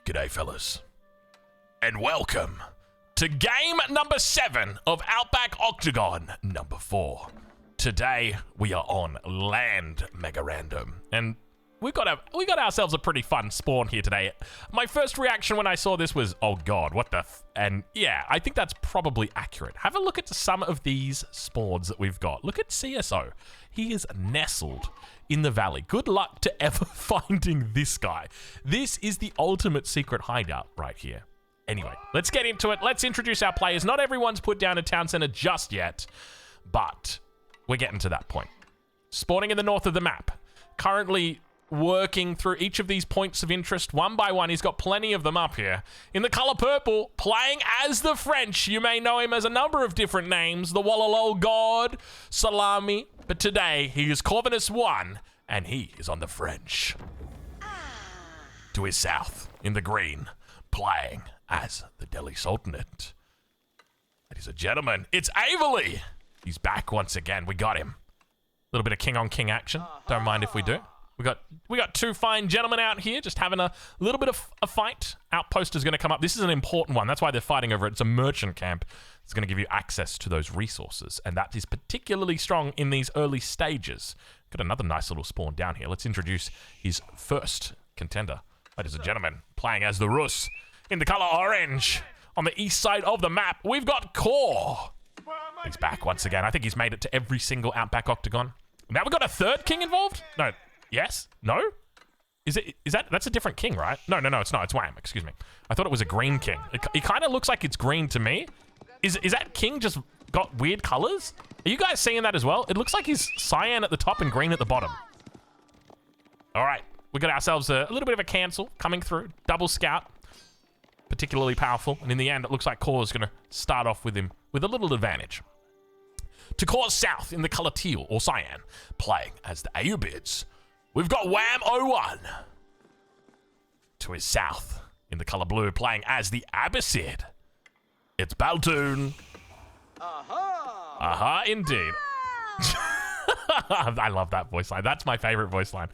G'day, fellas. And welcome to game number 7 of Outback Octagon number 4. Today, we are on Land Mega Random. And we got ourselves a pretty fun spawn here today. My first reaction when I saw this was, oh god, what the and yeah, I think that's probably accurate. Have a look at some of these spawns that we've got. Look at CSO. He is nestled in the valley. Good luck to ever finding this guy. This is the ultimate secret hideout right here. Anyway, let's get into it. Let's introduce our players. Not everyone's put down a town center just yet, but we're getting to that point. Spawning in the north of the map. Currently working through each of these points of interest one by one. He's got plenty of them up here. In the color purple, playing as the French. You may know him as a number of different names. The Wallalol God, Salami. But today, he is Corvinus 1, and he is on the French. To his south, in the green, playing as the Delhi Sultanate. Ladies and gentlemen, it's Avely. He's back once again. We got him. A little bit of king on king action. Don't mind if we do. We got two fine gentlemen out here just having a little bit of a fight. Outpost is going to come up. This is an important one. That's why they're fighting over it. It's a merchant camp. It's going to give you access to those resources, and that is particularly strong in these early stages. Got another nice little spawn down here. Let's introduce his first contender. Ladies and gentlemen, playing as the Rus in the color orange. On the east side of the map, we've got Core. He's back once again. I think he's made it to every single Outback Octagon. Now we've got a third king involved? No. Yes? No? That's a different king, right? No, it's not. It's Wham, excuse me. I thought it was a green king. It kind of looks like it's green to me. Is that king just got weird colors? Are you guys seeing that as well? It looks like he's cyan at the top and green at the bottom. All right, we got ourselves a little bit of a cancel coming through. Double scout, particularly powerful. And in the end, it looks like Core is going to start off with him with a little advantage. To Core's south in the color teal or cyan, playing as the Ayyubids, we've got Wham 01. To his south in the color blue, playing as the Abbasid, it's Baltoon. Aha, indeed. I love that voice line. That's my favorite voice line.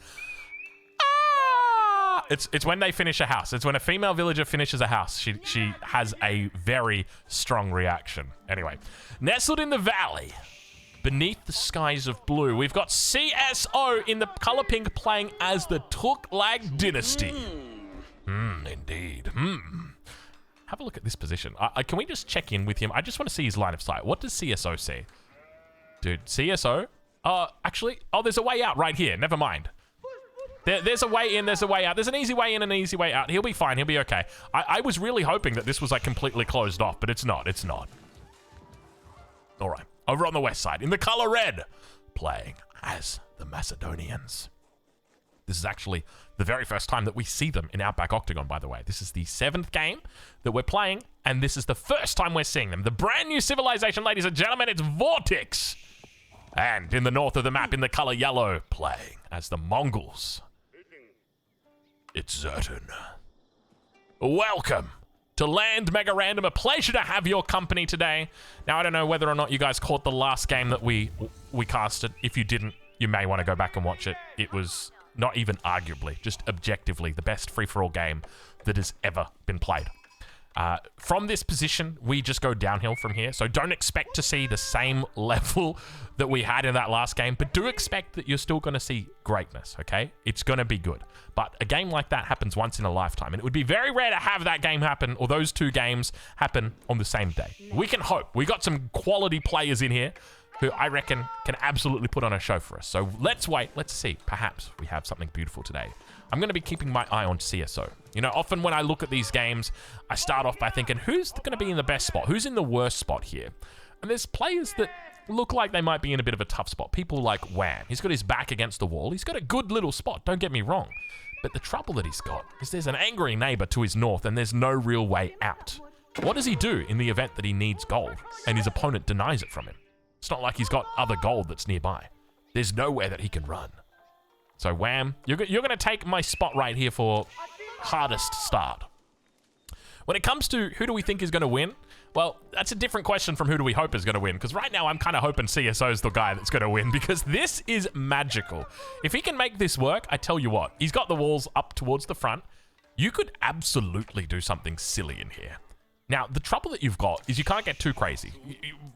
Ah! It's when they finish a house. It's when a female villager finishes a house. She has a very strong reaction. Anyway, nestled in the valley, beneath the skies of blue, we've got CSO in the color pink playing as the Tughlag Dynasty. Indeed. Have a look at this position. Can we just check in with him? I just want to see his line of sight. What does CSO see? Dude, CSO? Actually, there's a way out right here. Never mind. There's a way in, there's a way out. There's an easy way in and an easy way out. He'll be fine. He'll be okay. I was really hoping that this was like completely closed off, but it's not. It's not. All right. Over on the west side, in the color red, playing as the Macedonians. This is actually the very first time that we see them in Outback Octagon, by the way. This is the 7th game that we're playing, and this is the first time we're seeing them. The brand new civilization, ladies and gentlemen, it's Vortex. And in the north of the map, in the color yellow, playing as the Mongols, it's Zertan. Welcome to Land Mega Random. A pleasure to have your company today. Now, I don't know whether or not you guys caught the last game that we casted. If you didn't, you may want to go back and watch it. It was not even arguably, just objectively, the best free-for-all game that has ever been played. From this position, we just go downhill from here, so don't expect to see the same level that we had in that last game, but do expect that you're still going to see greatness, okay? It's going to be good. But a game like that happens once in a lifetime, and it would be very rare to have that game happen, or those two games happen on the same day. We can hope. We got some quality players in here who I reckon can absolutely put on a show for us. So let's wait. Let's see. Perhaps we have something beautiful today. I'm going to be keeping my eye on CSO. You know, often when I look at these games, I start off by thinking, who's going to be in the best spot? Who's in the worst spot here? And there's players that look like they might be in a bit of a tough spot. People like Wham. He's got his back against the wall. He's got a good little spot, don't get me wrong. But the trouble that he's got is there's an angry neighbor to his north and there's no real way out. What does he do in the event that he needs gold and his opponent denies it from him? It's not like he's got other gold that's nearby. There's nowhere that he can run. So Wham, you're going to take my spot right here for hardest start. When it comes to who do we think is going to win, well, that's a different question from who do we hope is going to win, because right now I'm kind of hoping CSO's the guy that's going to win, because this is magical. If he can make this work, I tell you what, he's got the walls up towards the front. You could absolutely do something silly in here. Now, the trouble that you've got is you can't get too crazy.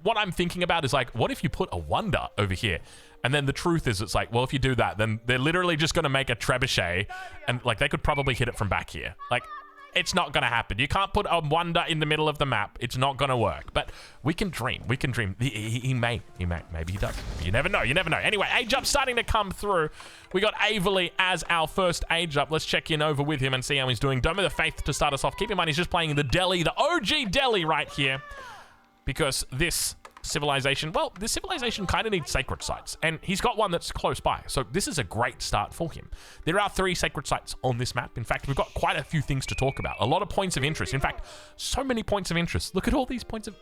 What I'm thinking about is like, what if you put a wonder over here? And then the truth is, it's like, well, if you do that, then they're literally just going to make a trebuchet, and like they could probably hit it from back here. Like, it's not going to happen. You can't put a wonder in the middle of the map. It's not going to work. But we can dream. We can dream. He may. Maybe he does. You never know. You never know. Anyway, age up starting to come through. We got Averley as our first age up. Let's check in over with him and see how he's doing. Dome of the Faith to start us off. Keep in mind, he's just playing the Delhi, the OG Delhi right here. Because this civilization, well, this civilization kind of needs sacred sites, and he's got one that's close by, so this is a great start for him. There are 3 sacred sites on this map. In fact, we've got quite a few things to talk about, a lot of points of interest. In fact, so many points of interest. Look at all these points of...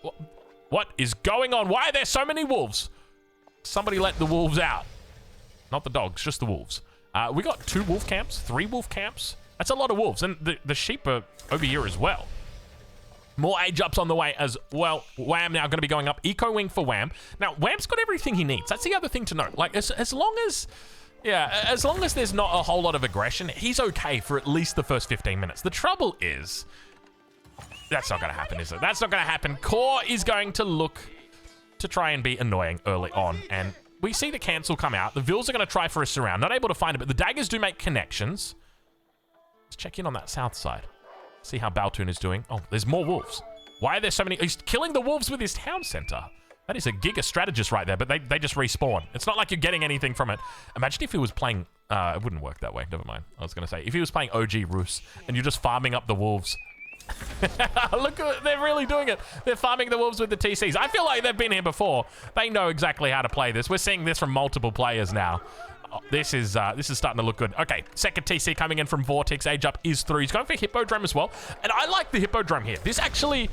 What is going on? Why are there so many wolves? Somebody let the wolves out. Not the dogs, just the wolves. We got 2 wolf camps, 3 wolf camps. That's a lot of wolves, and the sheep are over here as well. More age ups on the way as well. Wham now going to be going up. Eco wing for Wham. Now, Wham's got everything he needs. That's the other thing to note. Like, as long as there's not a whole lot of aggression, he's okay for at least the first 15 minutes. The trouble is, that's not going to happen, is it? That's not going to happen. Core is going to look to try and be annoying early on. And we see the cancel come out. The Vils are going to try for a surround. Not able to find it, but the daggers do make connections. Let's check in on that south side. See how Baltoon is doing. Oh, there's more wolves. Why are there so many? He's killing the wolves with his town center. That is a giga strategist right there, but they just respawn. It's not like you're getting anything from it. Imagine if he was playing... it wouldn't work that way. Never mind. I was going to say, if he was playing OG Rus and you're just farming up the wolves. Look, they're really doing it. They're farming the wolves with the TCs. I feel like they've been here before. They know exactly how to play this. We're seeing this from multiple players now. This is starting to look good. Okay, second TC coming in from Vortex. Age up is through. He's going for Hippodrome as well. And I like the Hippodrome here. This actually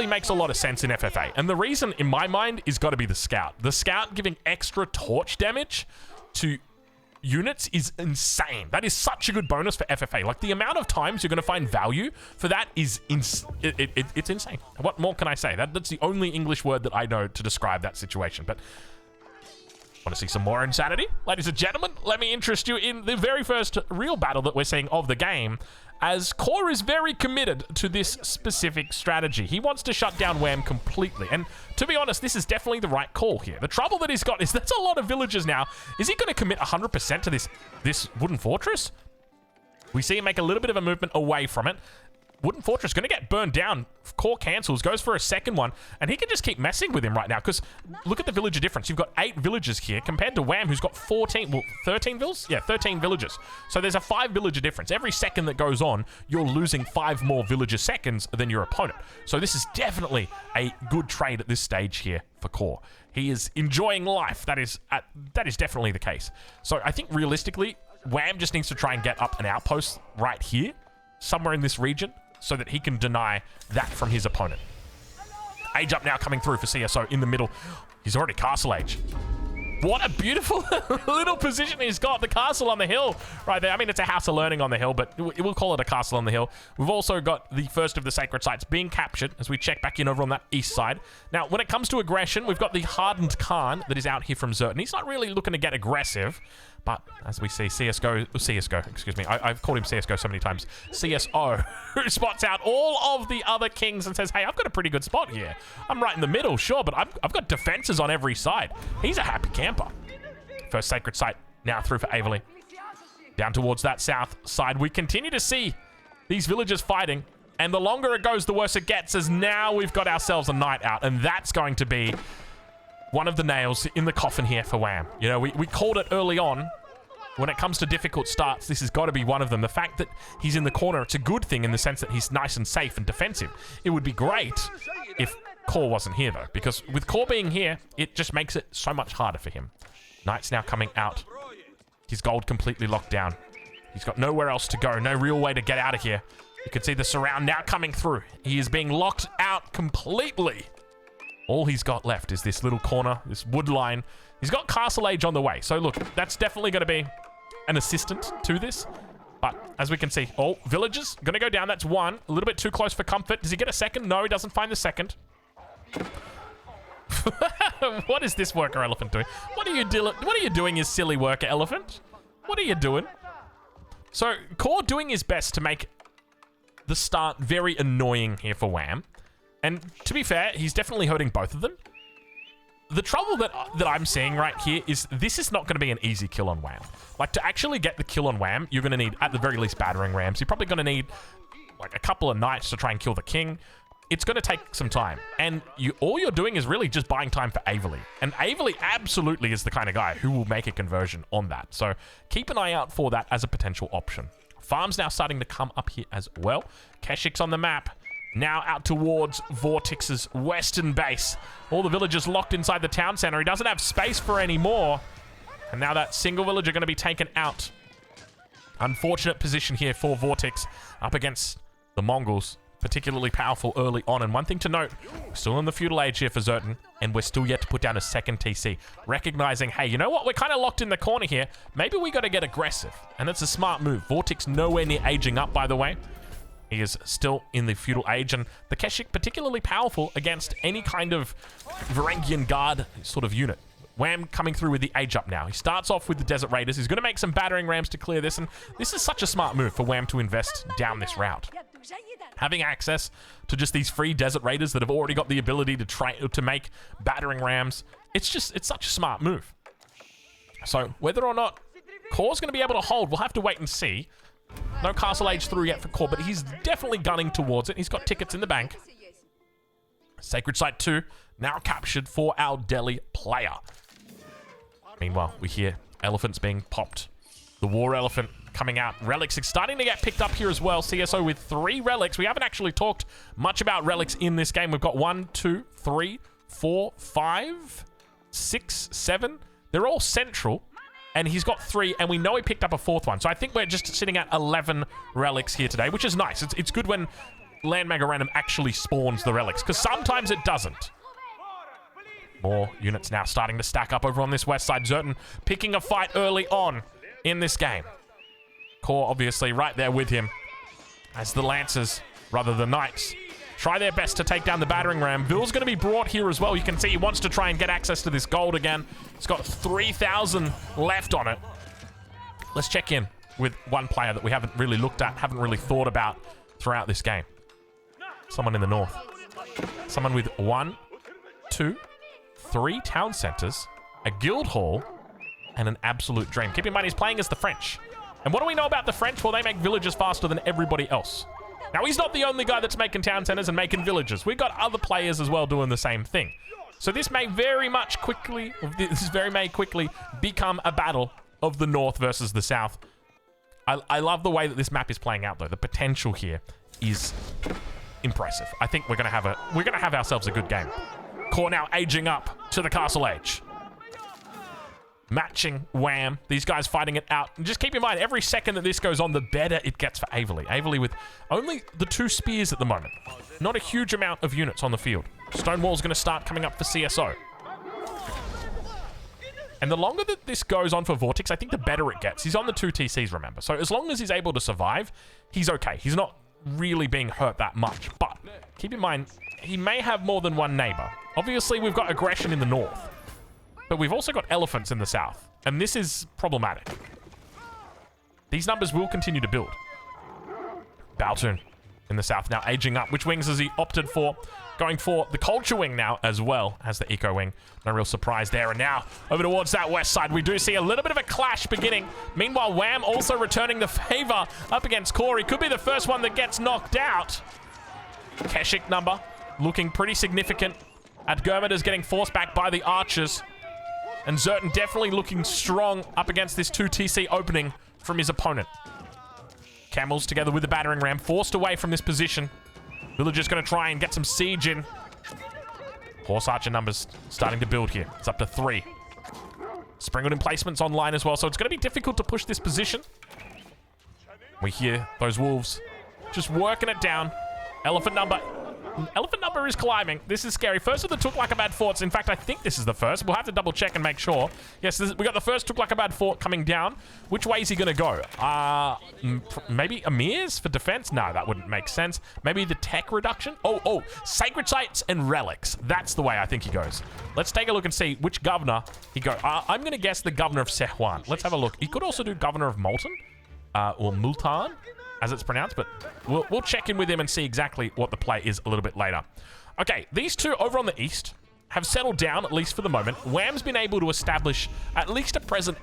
makes a lot of sense in FFA. And the reason, in my mind, is got to be the Scout. The Scout giving extra torch damage to units is insane. That is such a good bonus for FFA. Like, the amount of times you're going to find value for that is it's insane. What more can I say? That's the only English word that I know to describe that situation. But... want to see some more insanity? Ladies and gentlemen, let me interest you in the very first real battle that we're seeing of the game, as Core is very committed to this specific strategy. He wants to shut down Wham completely, and to be honest, this is definitely the right call here. The trouble that he's got is that's a lot of villagers now. Is he going to commit 100% to this wooden fortress? We see him make a little bit of a movement away from it. Wooden Fortress going to get burned down. Core cancels, goes for a second one, and he can just keep messing with him right now, because look at the villager difference. You've got 8 villagers here compared to Wham, who's got 13 villas? Yeah, 13 villagers. So there's a 5 villager difference. Every second that goes on, you're losing 5 more villager seconds than your opponent. So this is definitely a good trade at this stage here for Core. He is enjoying life. That is definitely the case. So I think realistically, Wham just needs to try and get up an outpost right here, somewhere in this region, so that he can deny that from his opponent. Age up now coming through for CSO in the middle. He's already Castle Age. What a beautiful little position he's got. The castle on the hill right there. I mean, it's a house of learning on the hill, but we'll call it a castle on the hill. We've also got the first of the sacred sites being captured as we check back in over on that east side. Now, when it comes to aggression, we've got the hardened Khan that is out here from Zertan. He's not really looking to get aggressive, but as we see, CSGO, excuse me. I've called him CSGO so many times. CSO, who spots out all of the other kings and says, hey, I've got a pretty good spot here. I'm right in the middle, sure, but I've got defenses on every side. He's a happy camper. First sacred site now through for Averley. Down towards that south side, we continue to see these villagers fighting, and the longer it goes, the worse it gets, as now we've got ourselves a night out, and that's going to be one of the nails in the coffin here for Wham. You know, we called it early on. When it comes to difficult starts, this has got to be one of them. The fact that he's in the corner, it's a good thing in the sense that he's nice and safe and defensive. It would be great if Core wasn't here, though, because with Core being here, it just makes it so much harder for him. Knight's now coming out. His gold completely locked down. He's got nowhere else to go, no real way to get out of here. You can see the surround now coming through. He is being locked out completely. All he's got left is this little corner, this wood line. He's got Castle Age on the way. So look, that's definitely going to be an assistant to this. But as we can see, oh, villagers going to go down. That's one. A little bit too close for comfort. Does he get a second? No, he doesn't find the second. What is this worker elephant doing? What are you doing, you silly worker elephant? What are you doing? So, Core doing his best to make the start very annoying here for Wham. And to be fair, he's definitely hurting both of them. The trouble that I'm seeing right here is this is not going to be an easy kill on Wham. Like, to actually get the kill on Wham, you're going to need, at the very least, battering rams. You're probably going to need, like, a couple of knights to try and kill the king. It's going to take some time. And all you're doing is really just buying time for Averley. And Averley absolutely is the kind of guy who will make a conversion on that. So keep an eye out for that as a potential option. Farms now starting to come up here as well. Keshik's on the map. Now out towards Vortix's western base. All the villagers locked inside the town center. He doesn't have space for any more. And now that single villager going to be taken out. Unfortunate position here for Vortix up against the Mongols. Particularly powerful early on. And one thing to note, we're still in the feudal age here for Zertan, and we're still yet to put down a second TC. Recognizing, hey, you know what? We're kind of locked in the corner here. Maybe we got to get aggressive. And that's a smart move. Vortix nowhere near aging up, by the way. He is still in the feudal age, and the Keshik particularly powerful against any kind of Varangian guard sort of unit. Wham coming through with the age up now. He starts off with the Desert Raiders. He's going to make some battering rams to clear this, and this is such a smart move for Wham to invest down this route. Having access to just these free Desert Raiders that have already got the ability to make battering rams, it's such a smart move. So whether or not Core's going to be able to hold, we'll have to wait and see. No Castle Age through yet for Core, but he's definitely gunning towards it. He's got tickets in the bank. Sacred Site 2 now captured for our Delhi player. Meanwhile, we hear elephants being popped. The War Elephant coming out. Relics starting to get picked up here as well. CSO with 3 relics. We haven't actually talked much about relics in this game. We've got 1, 2, 3, 4, 5, 6, 7. They're all central. And he's got 3, and we know he picked up a 4th one. So I think we're just sitting at 11 relics here today, which is nice. It's good when Land Mega Random actually spawns the relics, because sometimes it doesn't. More units now starting to stack up over on this west side. Zertan picking a fight early on in this game. Core obviously right there with him as the Lancers, rather the Knights, try their best to take down the battering ram. Ville's going to be brought here as well. You can see he wants to try and get access to this gold again. He's got 3,000 left on it. Let's check in with one player that we haven't really looked at, haven't really thought about throughout this game. Someone in the north. Someone with 1, 2, 3 town centers, a guild hall, and an absolute dream. Keep in mind, he's playing as the French. And what do we know about the French? Well, they make villages faster than everybody else. Now, he's not the only guy that's making town centers and making villages. We've got other players as well doing the same thing. So this may very quickly become a battle of the North versus the South. I love the way that this map is playing out, though. The potential here is impressive. I think we're gonna have ourselves a good game. Core now aging up to the Castle Age. Matching Wham. These guys fighting it out. And just keep in mind, every second that this goes on, the better it gets for Averley. Averley with only the 2 spears at the moment. Not a huge amount of units on the field. Stonewall's going to start coming up for CSO. And the longer that this goes on for Vortix, I think the better it gets. He's on the 2 TCs, remember. So as long as he's able to survive, he's okay. He's not really being hurt that much. But keep in mind, he may have more than one neighbor. Obviously, we've got aggression in the north. But we've also got elephants in the south, and this is problematic. These numbers will continue to build. Baltoon in the south now aging up. Which wings has he opted for? Going for the culture wing now as well as the eco wing. No real surprise there. And now over towards that west side, we do see a little bit of a clash beginning. Meanwhile, Wham also returning the favor up against Core. He could be the first one that gets knocked out. Keshik number looking pretty significant. Adgurmid getting forced back by the archers. And Zertan definitely looking strong up against this 2 TC opening from his opponent. Camels together with the battering ram forced away from this position. Villagers going to try and get some siege in. Horse archer numbers starting to build here. It's up to 3. Springwood emplacements online as well, so it's going to be difficult to push this position. We hear those wolves just working it down. Elephant number is climbing. This is scary. First of the Tughlag forts. In fact, I think this is the first. We'll have to double check and make sure. Yes, we got the first Tughlag fort coming down. Which way is he going to go? Maybe Amir's for defense? No, that wouldn't make sense. Maybe the tech reduction? Oh, sacred sites and relics. That's the way I think he goes. Let's take a look and see which governor he goes. I'm going to guess the governor of Sehuan. Let's have a look. He could also do governor of Molten. or Multan, as it's pronounced, but we'll check in with him and see exactly what the play is a little bit later. Okay, these two over on the east have settled down, at least for the moment. Wham's been able to establish at least a presence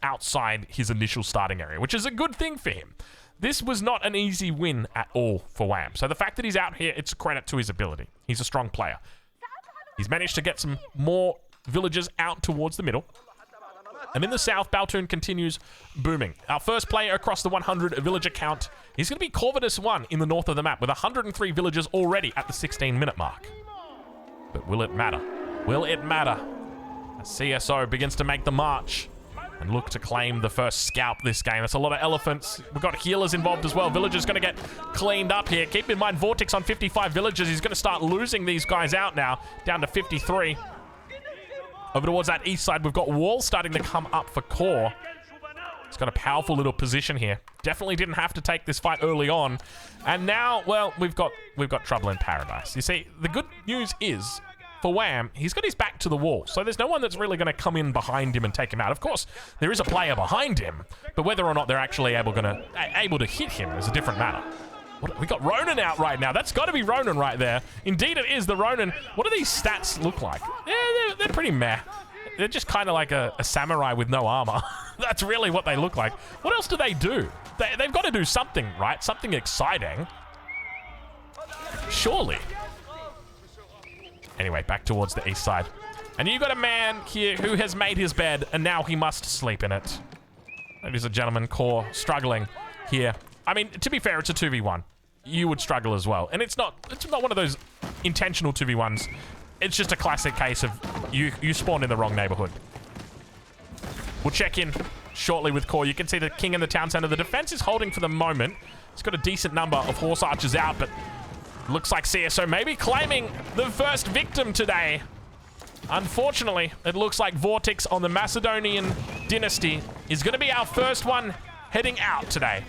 outside his initial starting area, which is a good thing for him. This was not an easy win at all for Wham. So the fact that he's out here, it's a credit to his ability. He's a strong player. He's managed to get some more villagers out towards the middle. And in the south, Baltun continues booming. Our first player across the 100 villager count is going to be Corvinus 1 in the north of the map with 103 villagers already at the 16-minute mark. But will it matter? Will it matter? As CSO begins to make the march and look to claim the first scalp this game. That's a lot of elephants. We've got healers involved as well. Villagers going to get cleaned up here. Keep in mind, Vortex on 55 villagers. He's going to start losing these guys out now, down to 53. Over towards that east side, we've got walls starting to come up for Core. He's got a powerful little position here. Definitely didn't have to take this fight early on. And now, well, we've got trouble in paradise. You see, the good news is, for Wham, he's got his back to the wall, so there's no one that's really going to come in behind him and take him out. Of course, there is a player behind him, but whether or not they're actually able to hit him is a different matter. We got Ronin out right now. That's got to be Ronin right there. Indeed, it is the Ronin. What do these stats look like? Yeah, they're pretty meh. They're just kind of like a samurai with no armor. That's really what they look like. What else do they do? They've got to do something, right? Something exciting. Surely. Anyway, back towards the east side. And you've got a man here who has made his bed, and now he must sleep in it. Ladies and gentlemen, Core struggling here. I mean, to be fair, it's a 2v1. You would struggle as well. And it's not one of those intentional 2v1s. It's just a classic case of you spawned in the wrong neighborhood. We'll check in shortly with Core. You can see the king in the town center. The defense is holding for the moment. It's got a decent number of horse archers out, but looks like CSO may be claiming the first victim today. Unfortunately, it looks like Vortex on the Macedonian Dynasty is going to be our first one heading out today.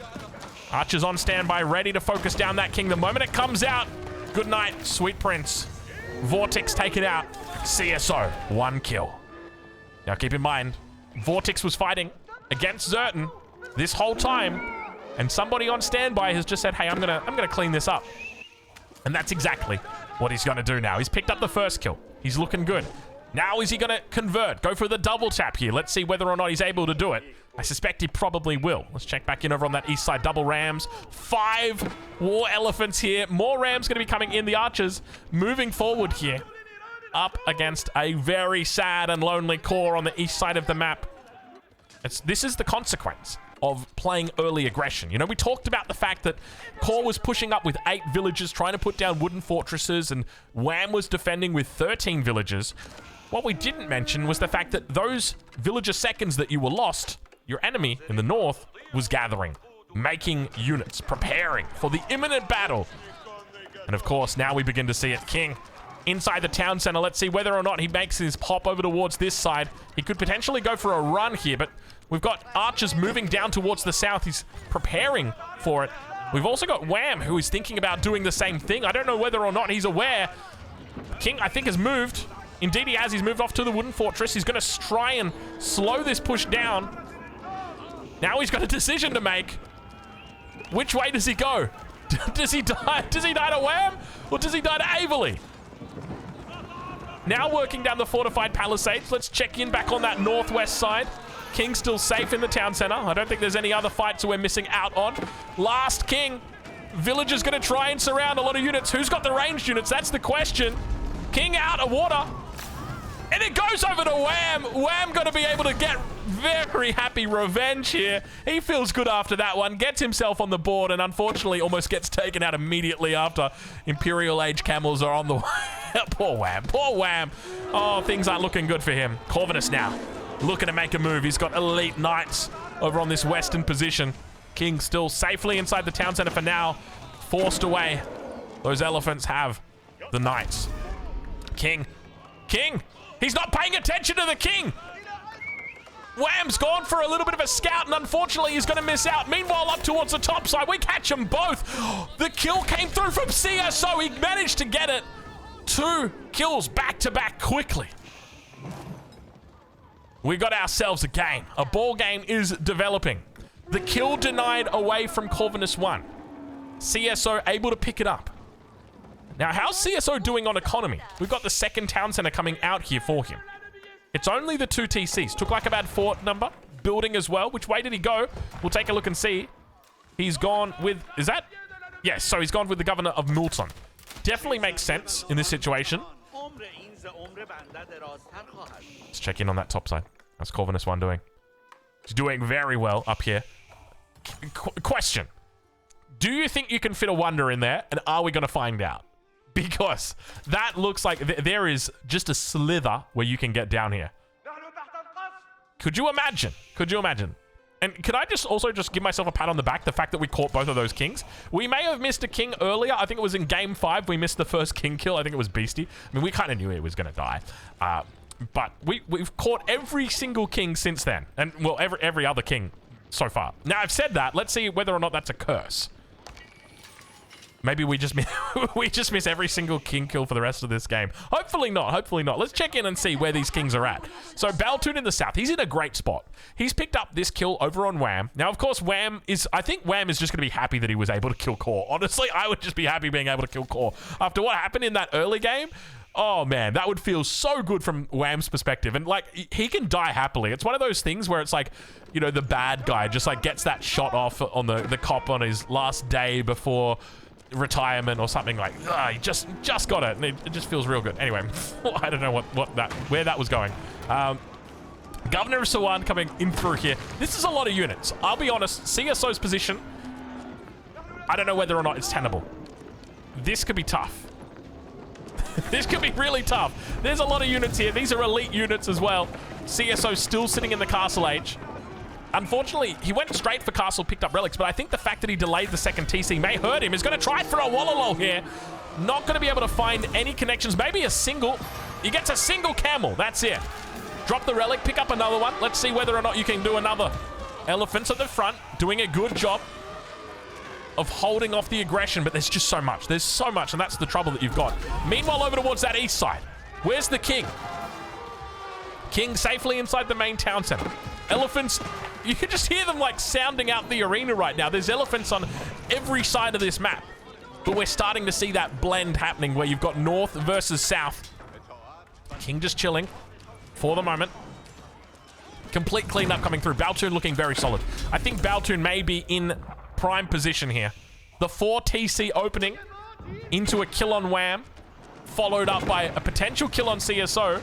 Archers on standby, ready to focus down that king the moment it comes out. Good night, sweet prince. Vortex taken out. CSO, 1 kill. Now keep in mind, Vortex was fighting against Zertan this whole time, and somebody on standby has just said, hey, I'm gonna clean this up. And that's exactly what he's going to do now. He's picked up the first kill. He's looking good. Now is he going to convert? Go for the double tap here. Let's see whether or not he's able to do it. I suspect he probably will. Let's check back in over on that east side. Double rams. 5 war elephants here. More rams going to be coming in. The archers moving forward here. Up against a very sad and lonely Core on the east side of the map. This is the consequence of playing early aggression. You know, we talked about the fact that Core was pushing up with 8 villages, trying to put down wooden fortresses, and Wham was defending with 13 villages. What we didn't mention was the fact that those villager seconds that you were lost, your enemy in the north was gathering, making units, preparing for the imminent battle. And of course, now we begin to see it. King inside the town center. Let's see whether or not he makes his pop over towards this side. He could potentially go for a run here, but we've got archers moving down towards the south. He's preparing for it. We've also got Wham, who is thinking about doing the same thing. I don't know whether or not he's aware. King, I think, has moved. Indeed, he has. He's moved off to the wooden fortress. He's going to try and slow this push down. Now he's got a decision to make. Which way does he go? Does he die? Does he die to Wham? Or does he die to Averley? Now working down the fortified palisades. Let's check in back on that northwest side. King still safe in the town center. I don't think there's any other fights we're missing out on. Last king. Villagers going to try and surround a lot of units. Who's got the ranged units? That's the question. King out of water. And it goes over to Wham. Wham going to be able to get very happy revenge here. He feels good after that one. Gets himself on the board and unfortunately almost gets taken out immediately after Imperial Age camels are on the way. Poor Wham. Poor Wham. Oh, things aren't looking good for him. Corvinus now looking to make a move. He's got elite knights over on this western position. King still safely inside the town center for now. Forced away. Those elephants have the knights. King. He's not paying attention to the king. Wham's gone for a little bit of a scout, and unfortunately he's going to miss out. Meanwhile, up towards the top side, we catch them both. The kill came through from CSO. He managed to get it. 2 kills back to back quickly. We got ourselves a game. A ball game is developing. The kill denied away from Corvinus 1. CSO able to pick it up. Now, how's CSO doing on economy? We've got the second town center coming out here for him. It's only the 2 TCs. Tughlag a bad fort number. Building as well. Which way did he go? We'll take a look and see. He's gone with... Is that... Yes, so he's gone with the governor of Multan. Definitely makes sense in this situation. Let's check in on that top side. How's Corvinus 1 doing? He's doing very well up here. Question. Do you think you can fit a wonder in there? And are we going to find out? Because that looks like there is just a slither where you can get down here. Could you imagine? Could you imagine? And could I just also just give myself a pat on the back, the fact that we caught both of those kings? We may have missed a king earlier. I think it was in game 5. We missed the first king kill. I think it was Beastie. I mean, we kind of knew he was going to die. But we've caught every single king since then. And, well, every other king so far. Now, I've said that. Let's see whether or not that's a curse. Maybe we just miss every single king kill for the rest of this game. Hopefully not. Hopefully not. Let's check in and see where these kings are at. So Baltun in the south. He's in a great spot. He's picked up this kill over on Wham. Now, of course, I think Wham is just going to be happy that he was able to kill Core. Honestly, I would just be happy being able to kill Core. After what happened in that early game, oh man, that would feel so good from Wham's perspective. And like, he can die happily. It's one of those things where it's like, you know, the bad guy just like gets that shot off on the cop on his last day before retirement or something. Like, he just got it, and it just feels real good. Anyway, I don't know where that was going. Governor of Sawan coming in through here. This is a lot of units. I'll be honest, CSO's position, I don't know whether or not it's tenable. This could be tough. This could be really tough. There's a lot of units here. These are elite units as well. CSO still sitting in the castle age. Unfortunately, he went straight for castle, picked up relics, but I think the fact that he delayed the second TC may hurt him. He's going to try for a Wallalol here. Not going to be able to find any connections. Maybe a single. He gets a single camel. That's it. Drop the relic, pick up another one. Let's see whether or not you can do another. Elephants at the front, doing a good job of holding off the aggression, but there's just so much. There's so much, and that's the trouble that you've got. Meanwhile, over towards that east side, where's the king? King safely inside the main town center. Elephants, you can just hear them like sounding out the arena right now. There's elephants on every side of this map. But we're starting to see that blend happening where you've got north versus south. King just chilling for the moment. Complete cleanup coming through. Baltun looking very solid. I think Baltun may be in prime position here. The 4 TC opening into a kill on Wham, followed up by a potential kill on CSO.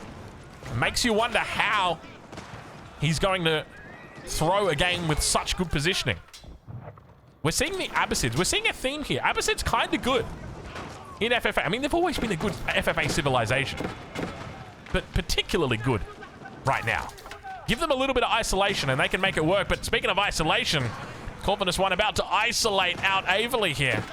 Makes you wonder how he's going to throw a game with such good positioning. We're seeing the Abbasids. We're seeing a theme here. Abbasid's kind of good in FFA. I mean, they've always been a good FFA civilization, but particularly good right now. Give them a little bit of isolation and they can make it work. But speaking of isolation, Corvinus 1 about to isolate out Averley here.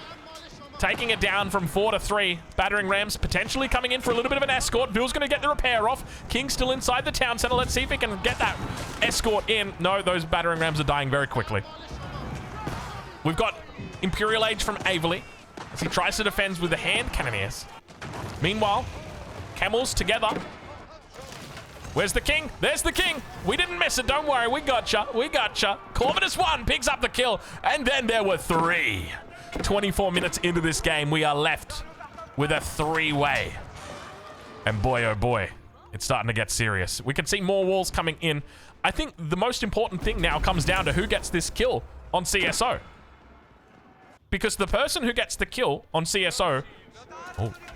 Taking it down from 4 to 3. Battering rams potentially coming in for a little bit of an escort. Bill's going to get the repair off. King's still inside the town center. Let's see if he can get that escort in. No, those battering rams are dying very quickly. We've got Imperial Age from Averley as he tries to defend with the hand cannoneers. Meanwhile, camels together. Where's the king? There's the king. We didn't miss it. Don't worry. We gotcha. We gotcha. Corvinus 1 picks up the kill. And then there were 3. 24 minutes into this game, we are left with a 3-way. And boy, oh boy, it's starting to get serious. We can see more walls coming in. I think the most important thing now comes down to who gets this kill on CSO. Because the person who gets the kill on CSO...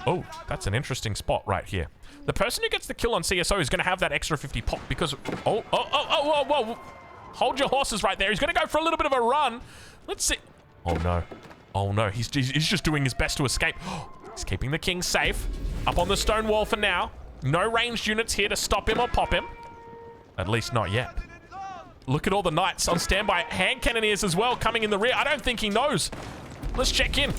Oh, that's an interesting spot right here. The person who gets the kill on CSO is going to have that extra 50 pop because... Whoa. Hold your horses right there. He's going to go for a little bit of a run. Let's see. Oh, no. Oh, no. He's just doing his best to escape. He's keeping the king safe. Up on the stone wall for now. No ranged units here to stop him or pop him. At least not yet. Look at all the knights on standby. Hand cannoneers as well coming in the rear. I don't think he knows. Let's check in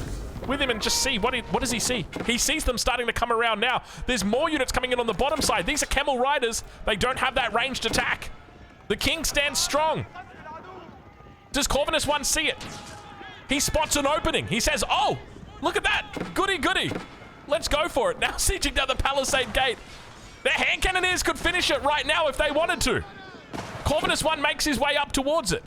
with him and just see. What does he see? He sees them starting to come around now. There's more units coming in on the bottom side. These are camel riders. They don't have that ranged attack. The king stands strong. Does Corvinus 1 see it? He spots an opening. He says, oh, look at that. Goody, goody. Let's go for it. Now sieging down the palisade gate. Their hand cannoneers could finish it right now if they wanted to. Corvinus 1 makes his way up towards it.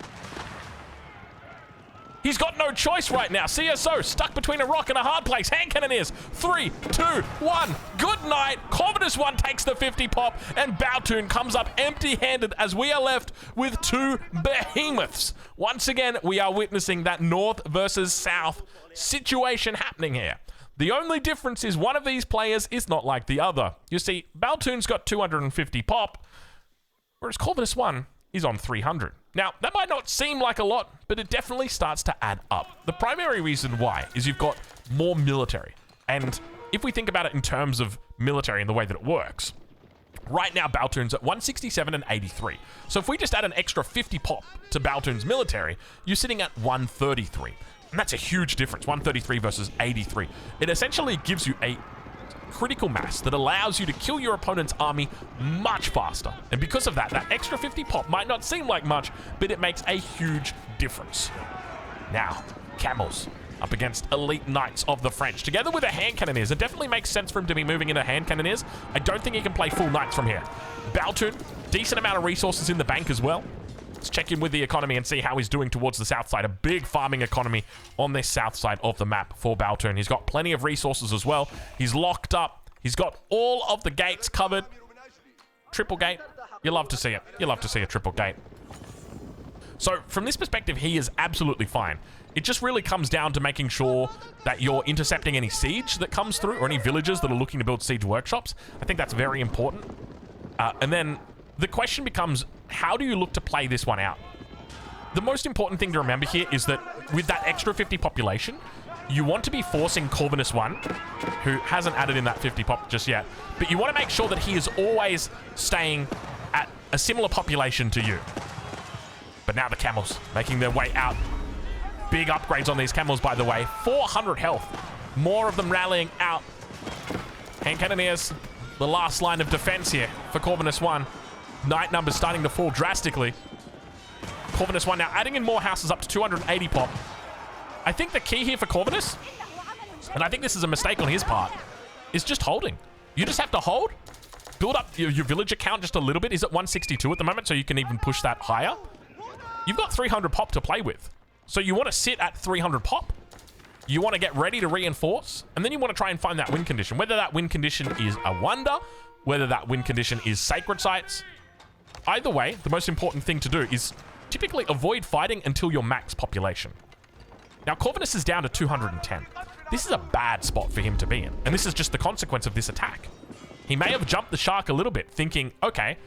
He's got no choice right now. CSO stuck between a rock and a hard place. Hand cannoneers. 3, 2, 1. Good night. Corvinus 1 takes the 50 pop, and Baotoon comes up empty-handed as we are left with 2 behemoths. Once again, we are witnessing that north versus south situation happening here. The only difference is one of these players is not like the other. You see, Baotoon's got 250 pop, whereas Corvinus 1 is on 300. Now, that might not seem like a lot, but it definitely starts to add up. The primary reason why is you've got more military. And if we think about it in terms of military and the way that it works, right now Baotoon's at 167 and 83. So if we just add an extra 50 pop to Baotoon's military, you're sitting at 133. And that's a huge difference, 133 versus 83. It essentially gives you a critical mass that allows you to kill your opponent's army much faster. And because of that, that extra 50 pop might not seem like much, but it makes a huge difference. Now, camels up against elite knights of the French, together with the hand cannoneers. It definitely makes sense for him to be moving into hand cannoneers. I don't think he can play full knights from here. Baotoon, decent amount of resources in the bank as well. Let's check in with the economy and see how he's doing towards the south side. A big farming economy on this south side of the map for Baotoon. He's got plenty of resources as well. He's locked up. He's got all of the gates covered. Triple gate. You love to see it. You love to see a triple gate. So from this perspective, he is absolutely fine. It just really comes down to making sure that you're intercepting any siege that comes through or any villagers that are looking to build siege workshops. I think that's very important. And then the question becomes, how do you look to play this one out? The most important thing to remember here is that with that extra 50 population, you want to be forcing Corvinus 1, who hasn't added in that 50 pop just yet, but you want to make sure that he is always staying at a similar population to you. But now the camels making their way out. Big upgrades on these camels, by the way. 400 health. More of them rallying out. Hand cannoneers, the last line of defense here for Corvinus 1. Knight numbers starting to fall drastically. Corvinus 1 now adding in more houses up to 280 pop. I think the key here for Corvinus, and I think this is a mistake on his part, is just holding. You just have to hold, build up your villager count just a little bit. He's at 162 at the moment, so you can even push that higher. You've got 300 pop to play with. So you want to sit at 300 pop. You want to get ready to reinforce, and then you want to try and find that win condition. Whether that win condition is a wonder, whether that win condition is sacred sites. Either way, the most important thing to do is typically avoid fighting until your max population. Now, Corvinus is down to 210. This is a bad spot for him to be in, and this is just the consequence of this attack. He may have jumped the shark a little bit, thinking, okay,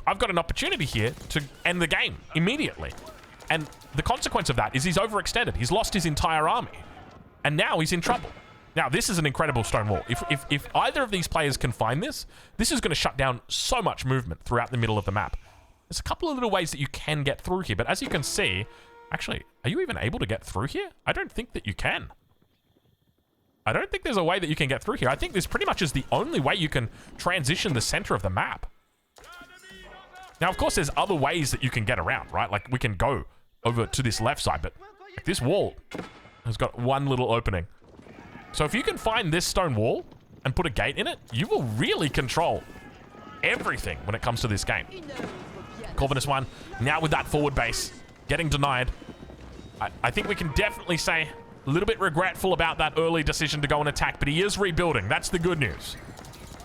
I've got an opportunity here to end the game immediately. And the consequence of that is he's overextended. He's lost his entire army, and now he's in trouble. Now, this is an incredible stone wall. If either of these players can find this, this is going to shut down so much movement throughout the middle of the map. There's a couple of little ways that you can get through here, but as you can see, actually, are you even able to get through here? I don't think that you can. I don't think there's a way that you can get through here. I think this pretty much is the only way you can transition the center of the map. Now, of course, there's other ways that you can get around, right? Like, we can go over to this left side, but like, this wall has got one little opening. So if you can find this stone wall and put a gate in it, you will really control everything when it comes to this game. Corvinus 1, now with that forward base, getting denied. I think we can definitely say a little bit regretful about that early decision to go and attack, but he is rebuilding. That's the good news.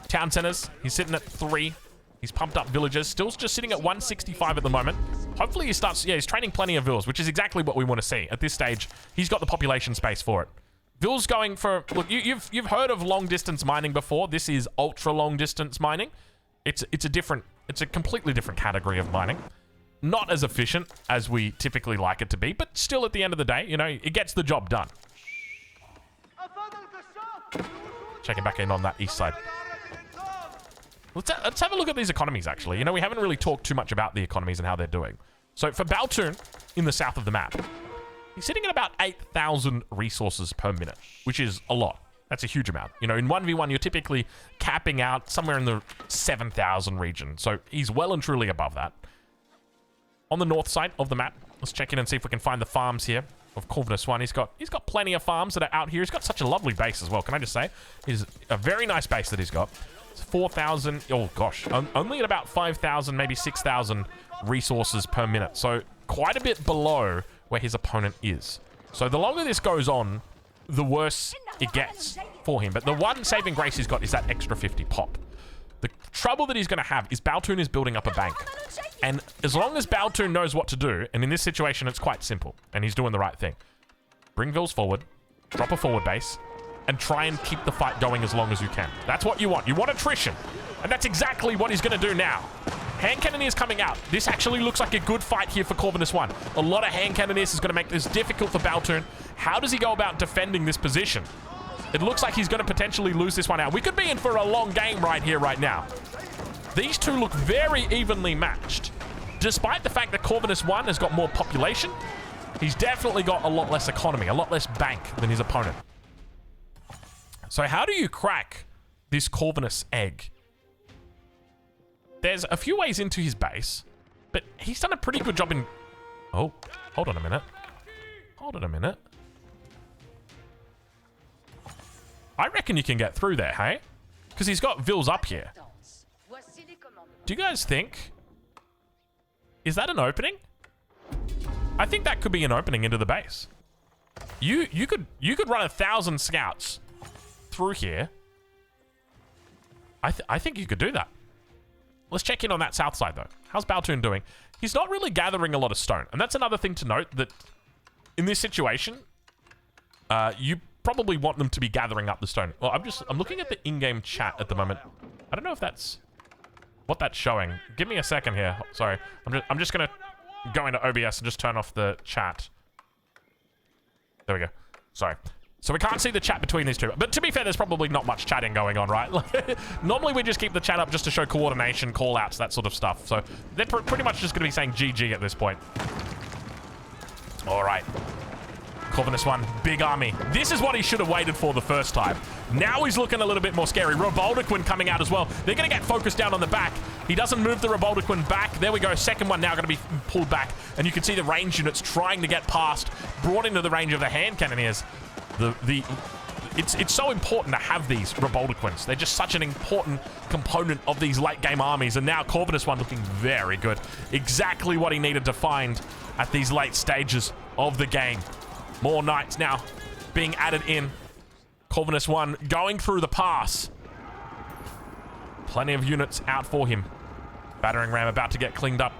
Town centers, he's sitting at 3. He's pumped up villagers, still just sitting at 165 at the moment. Hopefully he starts, yeah, he's training plenty of vills, which is exactly what we want to see. At this stage, he's got the population space for it. Vills going for, look, you've heard of long distance mining before. This is ultra long distance mining. It's a completely different category of mining. Not as efficient as we typically like it to be, but still at the end of the day, you know, it gets the job done. Checking back in on that east side. Let's have a look at these economies, actually. You know, we haven't really talked too much about the economies and how they're doing. So for Baotoon, in the south of the map, he's sitting at about 8,000 resources per minute, which is a lot. That's a huge amount. You know, in 1v1, you're typically capping out somewhere in the 7,000 region. So he's well and truly above that. On the north side of the map, let's check in and see if we can find the farms here of Corvinus 1. He's got plenty of farms that are out here. He's got such a lovely base as well. Can I just say? It's a very nice base that he's got. 4,000, oh gosh, only at about 5,000, maybe 6,000 resources per minute. So quite a bit below where his opponent is. So the longer this goes on, the worse it gets for him. But the one saving grace he's got is that extra 50 pop. The trouble that he's going to have is Baltoon is building up a bank. And as long as Baltoon knows what to do, and in this situation it's quite simple, and he's doing the right thing. Bring Vils forward, drop a forward base, and try and keep the fight going as long as you can. That's what you want. You want attrition. And that's exactly what he's going to do now. Hand Cannoneers coming out. This actually looks like a good fight here for Corvinus 1. A lot of Hand Cannoneers is going to make this difficult for Baltoon. How does he go about defending this position? It looks like he's going to potentially lose this one out. We could be in for a long game right here, right now. These two look very evenly matched. Despite the fact that Corvinus 1 has got more population, he's definitely got a lot less economy, a lot less bank than his opponent. So how do you crack this Corvinus egg? There's a few ways into his base, but he's done a pretty good job in... Oh, hold on a minute. Hold on a minute. I reckon you can get through there, hey? Because he's got Vils up here. Do you guys think... Is that an opening? I think that could be an opening into the base. You could run 1,000 scouts through here. I think you could do that. Let's check in on that south side, though. How's Baltoon doing? He's not really gathering a lot of stone. And that's another thing to note, that in this situation, you probably want them to be gathering up the stone. Well, I'm looking at the in-game chat at the moment. I don't know if that's what that's showing. Give me a second here. Sorry. I'm just going to go into OBS and just turn off the chat. There we go. Sorry. So we can't see the chat between these two. But to be fair, there's probably not much chatting going on, right? Normally we just keep the chat up just to show coordination, call-outs, that sort of stuff. So they're pretty much just going to be saying GG at this point. All right. Corvinus 1, big army. This is what he should have waited for the first time. Now he's looking a little bit more scary. Reboldaquin coming out as well. They're going to get focused down on the back. He doesn't move the Reboldaquin back. There we go. Second one now going to be pulled back. And you can see the range units trying to get past, brought into the range of the Hand Cannoneers. It's so important to have these Reboldaquins. They're just such an important component of these late game armies. And now Corvinus 1 looking very good. Exactly what he needed to find at these late stages of the game. More knights now being added in. Corvinus 1 going through the pass. Plenty of units out for him. Battering ram about to get cleaned up.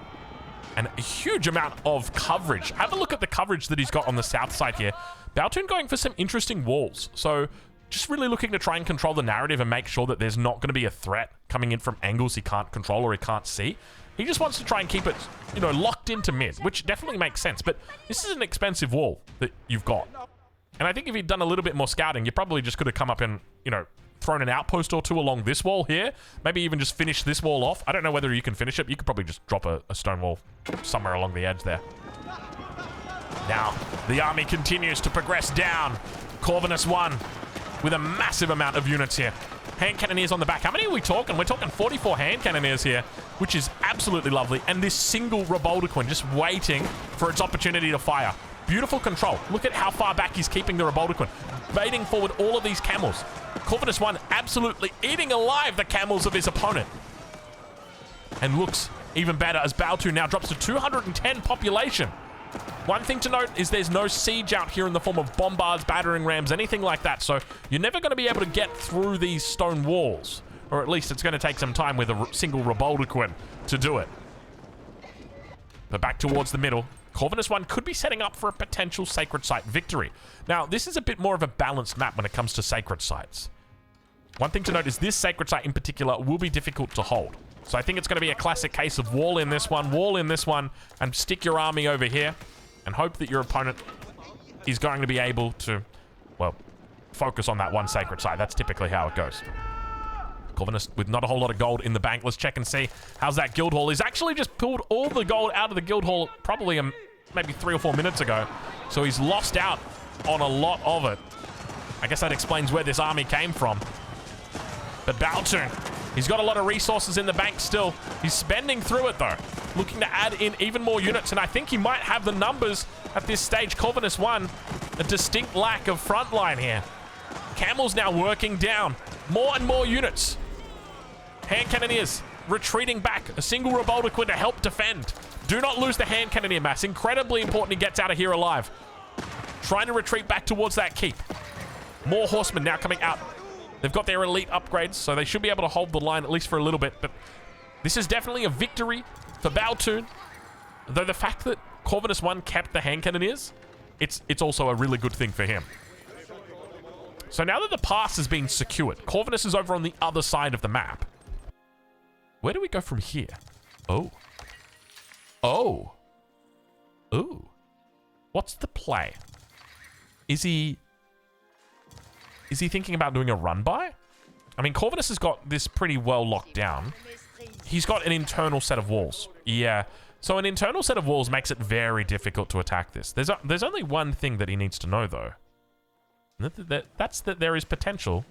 And a huge amount of coverage. Have a look at the coverage that he's got on the south side here. Baltoon going for some interesting walls. So just really looking to try and control the narrative and make sure that there's not going to be a threat coming in from angles he can't control or he can't see. He just wants to try and keep it, you know, locked into mid, which definitely makes sense. But this is an expensive wall that you've got. And I think if he'd done a little bit more scouting, you probably just could have come up and, you know, thrown an outpost or two along this wall here. Maybe even just finish this wall off. I don't know whether you can finish it. You could probably just drop a stone wall somewhere along the edge there. Now, the army continues to progress down. Corvinus 1 with a massive amount of units here. Hand Cannoneers on the back. How many are we talking? We're talking 44 Hand Cannoneers here, which is absolutely lovely. And this single Reboldaquin just waiting for its opportunity to fire. Beautiful control. Look at how far back he's keeping the Reboldaquin. Baiting forward all of these camels. Corvinus 1 absolutely eating alive the camels of his opponent. And looks even better as Baltoon now drops to 210 population. One thing to note is there's no siege out here in the form of bombards, battering rams, anything like that. So you're never going to be able to get through these stone walls. Or at least it's going to take some time with a single Reboldaquin to do it. But back towards the middle. Corvinus 1 could be setting up for a potential sacred site victory. Now, this is a bit more of a balanced map when it comes to sacred sites. One thing to note is this sacred site in particular will be difficult to hold. So I think it's going to be a classic case of wall in this one, and stick your army over here, and hope that your opponent is going to be able to, well, focus on that one sacred site. That's typically how it goes. Corvinus with not a whole lot of gold in the bank. Let's check and see. How's that guild hall? He's actually just pulled all the gold out of the guild hall probably maybe 3 or 4 minutes ago. So he's lost out on a lot of it. I guess that explains where this army came from. But Baltoon, he's got a lot of resources in the bank still. He's spending through it, though. Looking to add in even more units, and I think he might have the numbers at this stage. Corvinus 1, a distinct lack of frontline here. Camels now working down. More and more units. Hand Cannoneers retreating back. A single Reboldaquin to help defend. Do not lose the hand cannoneer mass. Incredibly important he gets out of here alive. Trying to retreat back towards that keep. More horsemen now coming out. They've got their elite upgrades, so they should be able to hold the line at least for a little bit. But this is definitely a victory for Baltun. Though the fact that Corvinus 1 kept the hand cannoneers, it's also a really good thing for him. So now that the pass has been secured, Corvinus is over on the other side of the map. Where do we go from here? Oh. Oh. Ooh. What's the play? Is he thinking about doing a run-by? I mean, Corvinus has got this pretty well locked down. He's got an internal set of walls. Yeah. So an internal set of walls makes it very difficult to attack this. There's only one thing that he needs to know, though. That's that there is potential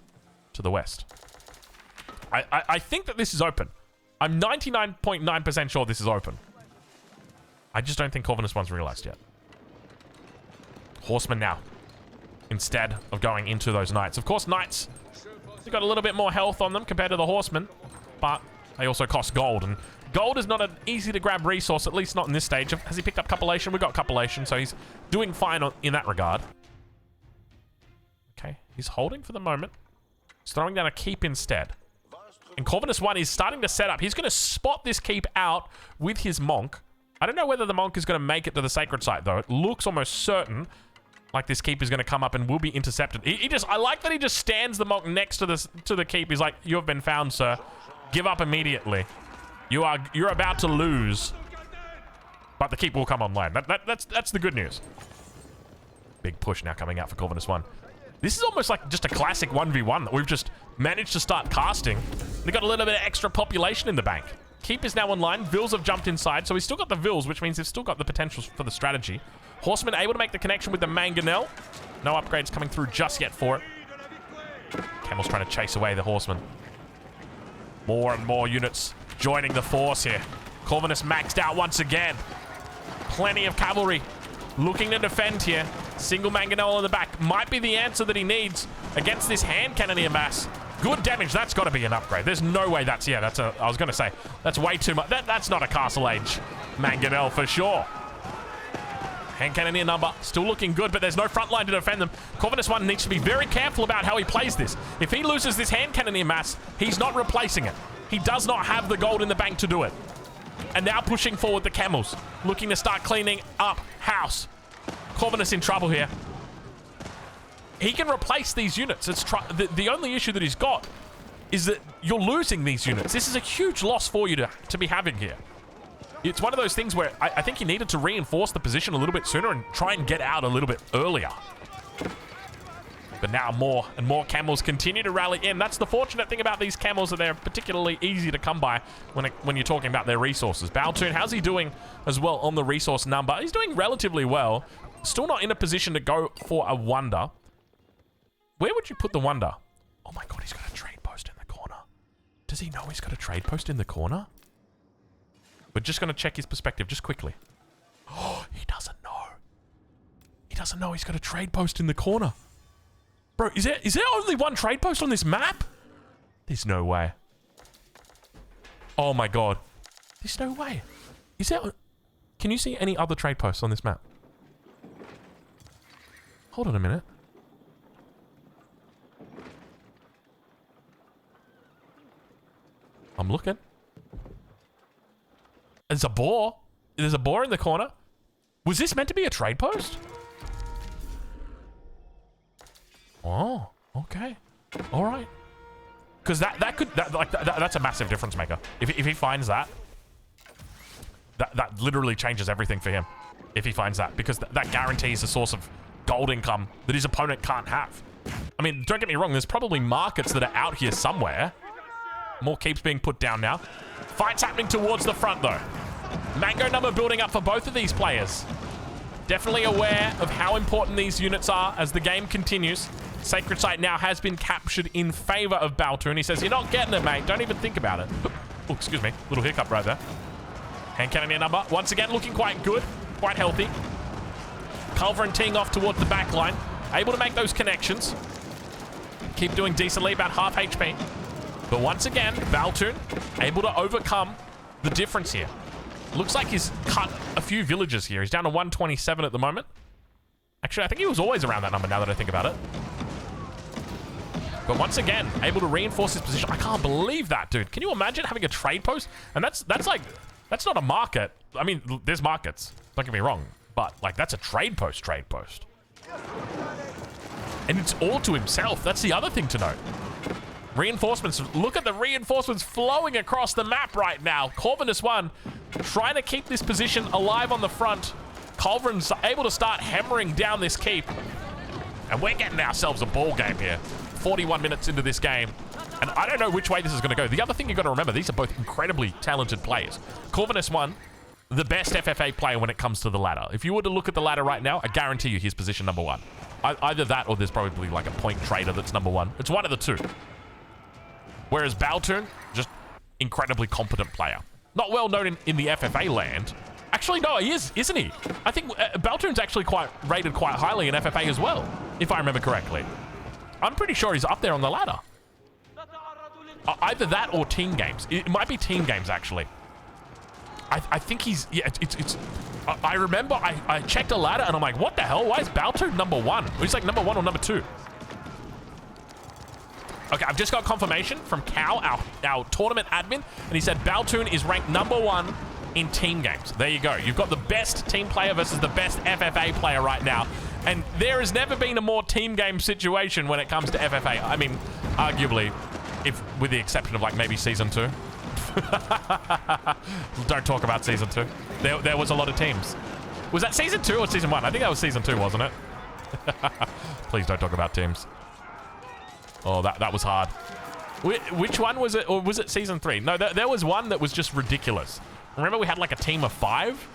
to the west. I think that this is open. I'm 99.9% sure this is open. I just don't think Corvinus 1's realized yet. Horsemen now, instead of going into those knights. Of course, knights, they've got a little bit more health on them compared to the horsemen, but they also cost gold, and gold is not an easy to grab resource, at least not in this stage. Has he picked up Copulation? We've got Copulation, so he's doing fine in that regard. Okay, he's holding for the moment. He's throwing down a keep instead. And Corvinus 1 is starting to set up. He's going to spot this keep out with his monk. I don't know whether the monk is going to make it to the sacred site, though. It looks almost certain like this keep is going to come up and will be intercepted. I like that he just stands the monk next to the keep. He's like, "You have been found, sir. Give up immediately. You're about to lose." But the keep will come online. That's the good news. Big push now coming out for Corvinus 1. This is almost like just a classic 1v1 that we've just managed to start casting. They've got a little bit of extra population in the bank. Keep is now online. Vils have jumped inside, so he's still got the Vils, which means they've still got the potential for the strategy. Horseman able to make the connection with the Mangonel. No upgrades coming through just yet for it. Camel's trying to chase away the horseman. More and more units joining the force here. Corvinus maxed out once again. Plenty of cavalry looking to defend here. Single Mangonel in the back might be the answer that he needs against this hand cannoneer mass. Good damage. That's got to be an upgrade. There's no way that's... Yeah, that's a... I was going to say, that's way too much. That's not a Castle Age Mangonel for sure. Hand cannoneer number still looking good, but there's no front line to defend them. Corvinus 1 needs to be very careful about how he plays this. If he loses this hand cannoneer mass, he's not replacing it. He does not have the gold in the bank to do it. And now pushing forward the camels, looking to start cleaning up house. Corvinus in trouble here. He can replace these units. The only issue that he's got is that you're losing these units. This is a huge loss for you to be having here. It's one of those things where I think he needed to reinforce the position a little bit sooner and try and get out a little bit earlier. But now more and more camels continue to rally in. That's the fortunate thing about these camels, that they're particularly easy to come by when you're talking about their resources. Baltun, how's he doing as well on the resource number? He's doing relatively well. Still not in a position to go for a wonder. Where would you put the wonder? Oh my god, he's got a trade post in the corner. Does he know he's got a trade post in the corner? We're just going to check his perspective just quickly. Oh, he doesn't know. He doesn't know he's got a trade post in the corner. Bro, is there only one trade post on this map? There's no way. Oh my god. There's no way. Is there... Can you see any other trade posts on this map? Hold on a minute. I'm looking. There's a boar. There's a boar in the corner. Was this meant to be a trade post? Oh, okay. All right. Because that's a massive difference maker. If he finds that literally changes everything for him. If he finds that, because that guarantees a source of gold income that his opponent can't have. I mean, don't get me wrong. There's probably markets that are out here somewhere. More keeps being put down now. Fights happening towards the front, though. Mango number building up for both of these players. Definitely aware of how important these units are as the game continues. Sacred Site now has been captured in favor of Baltun. He says, "You're not getting it, mate. Don't even think about it." Oh, excuse me. Little hiccup right there. Hand cannoneer number, once again, looking quite good. Quite healthy. Culverin teeing off towards the back line. Able to make those connections. Keep doing decently, about half HP. But once again, Baltun able to overcome the difference here. Looks like he's cut a few villages here. He's down to 127 at the moment. Actually, I think he was always around that number now that I think about it. But once again, able to reinforce his position. I can't believe that, dude. Can you imagine having a trade post? And that's not a market. I mean, there's markets. Don't get me wrong. But, like, that's a trade post. And it's all to himself. That's the other thing to note. Reinforcements. Look at the reinforcements flowing across the map right now. Corvinus 1 trying to keep this position alive on the front. Culverin's able to start hammering down this keep. And we're getting ourselves a ball game here. 41 minutes into this game. And I don't know which way this is going to go. The other thing you've got to remember, these are both incredibly talented players. Corvinus 1, the best FFA player when it comes to the ladder. If you were to look at the ladder right now, I guarantee you he's position number 1. Either that or there's probably like a point trader that's number 1. It's one of the two. Whereas Baltoon, just incredibly competent player. Not well known in the FFA land. Actually, no, he is, isn't he? I think Baltoon's actually rated quite highly in FFA as well, if I remember correctly. I'm pretty sure he's up there on the ladder. Either that or team games. It might be team games, actually. I think he's... Yeah, I remember I checked a ladder and I'm like, what the hell? Why is Baltoon number 1? He's like number 1 or number 2. Okay, I've just got confirmation from Cal, our tournament admin, and he said Baltoon is ranked number 1 in team games. There you go. You've got the best team player versus the best FFA player right now. And there has never been a more team game situation when it comes to FFA. I mean, arguably, with the exception of like maybe season 2. Don't talk about season 2. There was a lot of teams. Was that season 2 or season 1? I think that was season 2, wasn't it? Please don't talk about teams. Oh, that was hard. Which one was it? Or was it season 3? No, there was one that was just ridiculous. Remember we had like a team of 5?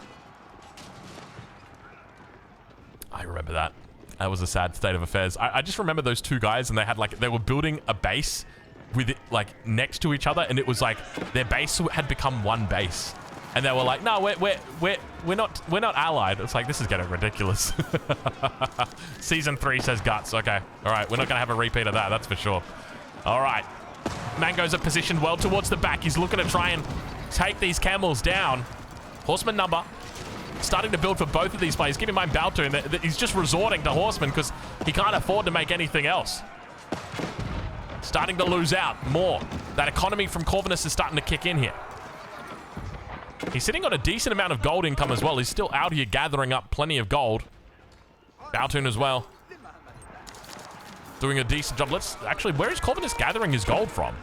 I remember that. That was a sad state of affairs. I just remember those two guys, and they were building a base with it like next to each other, and it was like their base had become one base, and they were like, no, we're not allied. It's like, this is getting ridiculous. Season 3 says guts. Okay, all right, we're not gonna have a repeat of that, that's for sure. All right, Mango's are positioned well towards the back. He's looking to try and take these camels down. Horseman number starting to build for both of these players. Keep in mind Baltoon, that he's just resorting to horsemen because he can't afford to make anything else. Starting to lose out more. That economy from Corvinus is starting to kick in here. He's sitting on a decent amount of gold income as well. He's still out here gathering up plenty of gold. Baltoon as well. Doing a decent job. Actually, where is Corvinus gathering his gold from?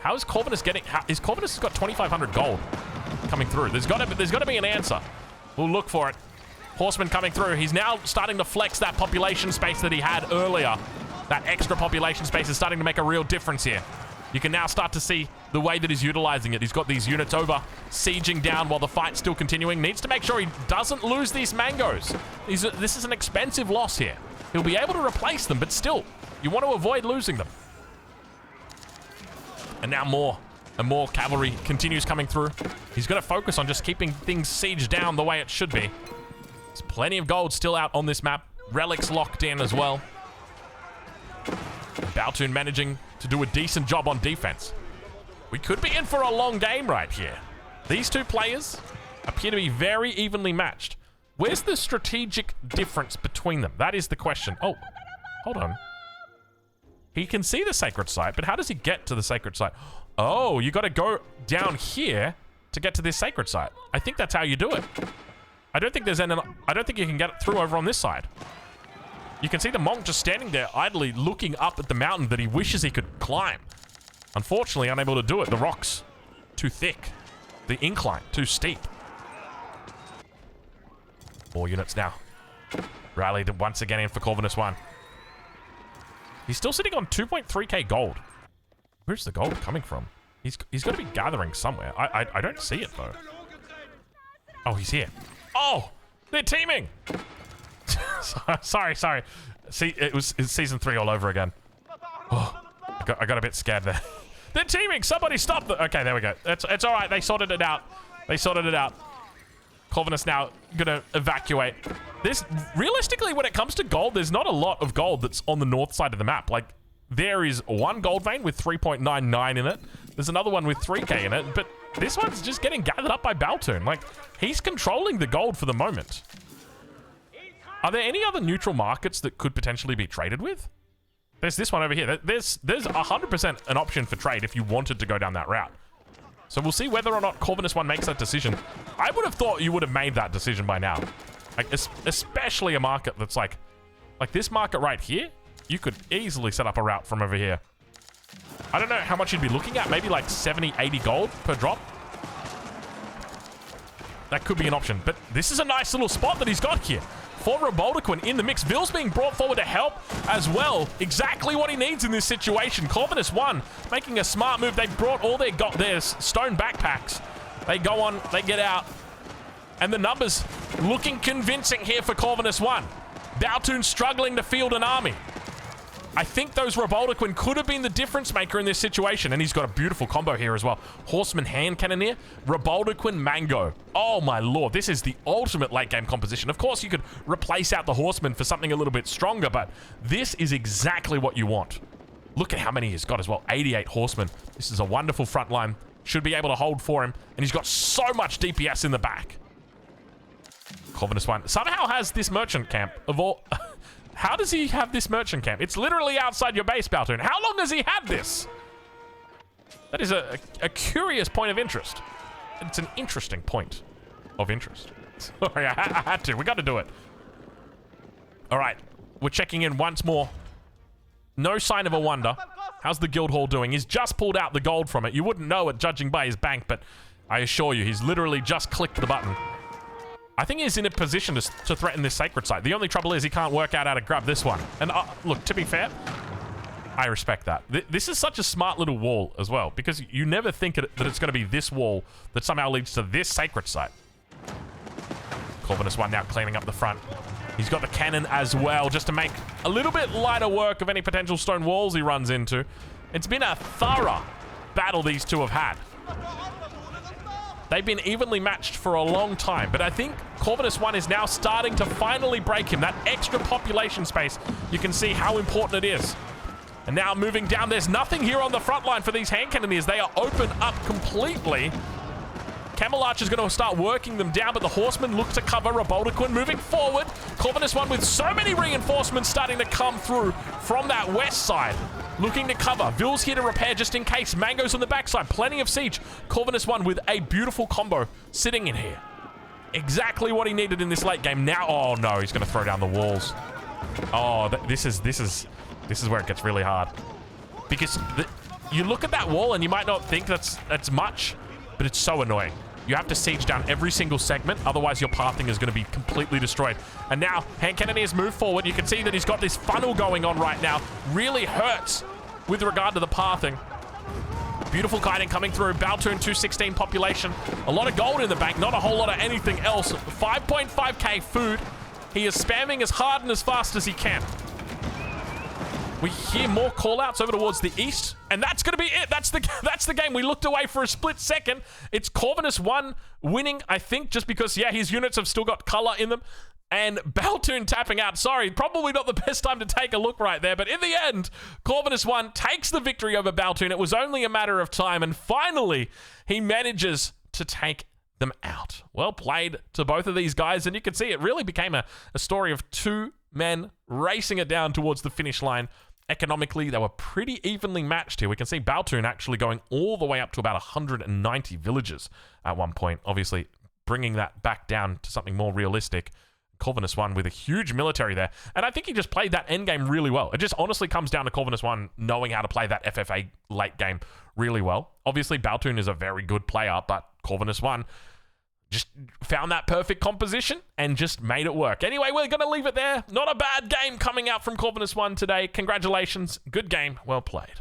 How is Corvinus getting... Corvinus has got 2,500 gold coming through. There's got to be an answer. We'll look for it. Horseman coming through. He's now starting to flex that population space that he had earlier. That extra population space is starting to make a real difference here. You can now start to see the way that he's utilizing it. He's got these units over, sieging down while the fight's still continuing. Needs to make sure he doesn't lose these mangoes. This is an expensive loss here. He'll be able to replace them, but still, you want to avoid losing them. And now more and more cavalry continues coming through. He's got to focus on just keeping things sieged down the way it should be. There's plenty of gold still out on this map. Relics locked in as well. Baltoon managing to do a decent job on defense. We could be in for a long game right here. These two players appear to be very evenly matched. Where's the strategic difference between them? That is the question. Oh, hold on. He can see the sacred site, but how does he get to the sacred site? Oh, you got to go down here to get to this sacred site. I think that's how you do it. I don't think you can get it through over on this side. You can see the monk just standing there idly looking up at the mountain that he wishes he could climb. Unfortunately, unable to do it. The rocks too thick. The incline too steep. More units now. Rallied once again in for Corvinus 1. He's still sitting on 2.3k gold. Where's the gold coming from? He's got to be gathering somewhere. I don't see it though. Oh, he's here. Oh, they're teaming. Sorry. See, it's season 3 all over again. Oh, I got a bit scared there. They're teaming. Somebody stop them. Okay, there we go. It's all right. They sorted it out. Corvinus now gonna evacuate. Realistically, when it comes to gold, there's not a lot of gold that's on the north side of the map. Like, there is one gold vein with 3.99 in it. There's another one with 3k in it, but this one's just getting gathered up by Baltoon. Like, he's controlling the gold for the moment. Are there any other neutral markets that could potentially be traded with? There's this one over here. There's 100% an option for trade if you wanted to go down that route. So we'll see whether or not Corvinus 1 makes that decision. I would have thought you would have made that decision by now. Like, especially a market that's like this market right here, you could easily set up a route from over here. I don't know how much you'd be looking at. Maybe like 70, 80 gold per drop. That could be an option. But this is a nice little spot that he's got here. For Roboldaquin in the mix. Vill's being brought forward to help as well. Exactly what he needs in this situation. Corvinus 1 making a smart move. They brought all their stone backpacks. They go on, they get out. And the numbers looking convincing here for Corvinus 1. Baltoon struggling to field an army. I think those Roboldaquin could have been the difference maker in this situation. And he's got a beautiful combo here as well. Horseman Hand Cannoneer, Roboldaquin Mango. Oh my lord, this is the ultimate late game composition. Of course, you could replace out the Horseman for something a little bit stronger, but this is exactly what you want. Look at how many he's got as well. 88 Horsemen. This is a wonderful front line. Should be able to hold for him. And he's got so much DPS in the back. Corvinus 1 somehow has this merchant camp of all... How does he have this merchant camp? It's literally outside your base, Baltoon. How long has he had this? That is a curious point of interest. It's an interesting point of interest. Sorry, I had to. We got to do it. All right. We're checking in once more. No sign of a wonder. How's the guild hall doing? He's just pulled out the gold from it. You wouldn't know it judging by his bank, but I assure you, he's literally just clicked the button. I think he's in a position to threaten this sacred site. The only trouble is he can't work out how to grab this one. And look, to be fair, I respect that. This is such a smart little wall as well, because you never think that it's going to be this wall that somehow leads to this sacred site. Corvinus 1 now cleaning up the front. He's got the cannon as well, just to make a little bit lighter work of any potential stone walls he runs into. It's been a thorough battle these two have had. They've been evenly matched for a long time, but I think Corvinus 1 is now starting to finally break him. That extra population space, you can see how important it is. And now moving down, there's nothing here on the front line for these hand cannoneers. They are open up completely. Camel Arch is going to start working them down, but the horsemen look to cover. Roboldaquin moving forward. Corvinus 1 with so many reinforcements starting to come through from that west side. Looking to cover. Vill's here to repair just in case. Mango's on the backside. Plenty of siege. Corvinus 1 with a beautiful combo sitting in here. Exactly what he needed in this late game. Now, oh no, he's going to throw down the walls. Oh, this is where it gets really hard. Because you look at that wall and you might not think that's much, but it's so annoying. You have to siege down every single segment, otherwise your pathing is going to be completely destroyed. And now, hand cannoneers move forward. You can see that he's got this funnel going on right now. Really hurts with regard to the pathing. Beautiful kiting coming through. Baltoon 216 population. A lot of gold in the bank, not a whole lot of anything else. 5.5k food. He is spamming as hard and as fast as he can. We hear more call-outs over towards the east, and that's going to be it. That's the game. We looked away for a split second. It's Corvinus 1 winning, I think, just because, yeah, his units have still got color in them. And Baltoon tapping out. Sorry, probably not the best time to take a look right there, but in the end, Corvinus 1 takes the victory over Baltoon. It was only a matter of time, and finally, he manages to take them out. Well played to both of these guys, and you can see it really became a story of two men racing it down towards the finish line. Economically, they were pretty evenly matched here. We can see Baltoon actually going all the way up to about 190 villages at one point. Obviously, bringing that back down to something more realistic. Corvinus 1 with a huge military there. And I think he just played that endgame really well. It just honestly comes down to Corvinus 1 knowing how to play that FFA late game really well. Obviously, Baltoon is a very good player, but Corvinus 1 just found that perfect composition and just made it work. Anyway, we're going to leave it there. Not a bad game coming out from Corvinus 1 today. Congratulations. Good game. Well played.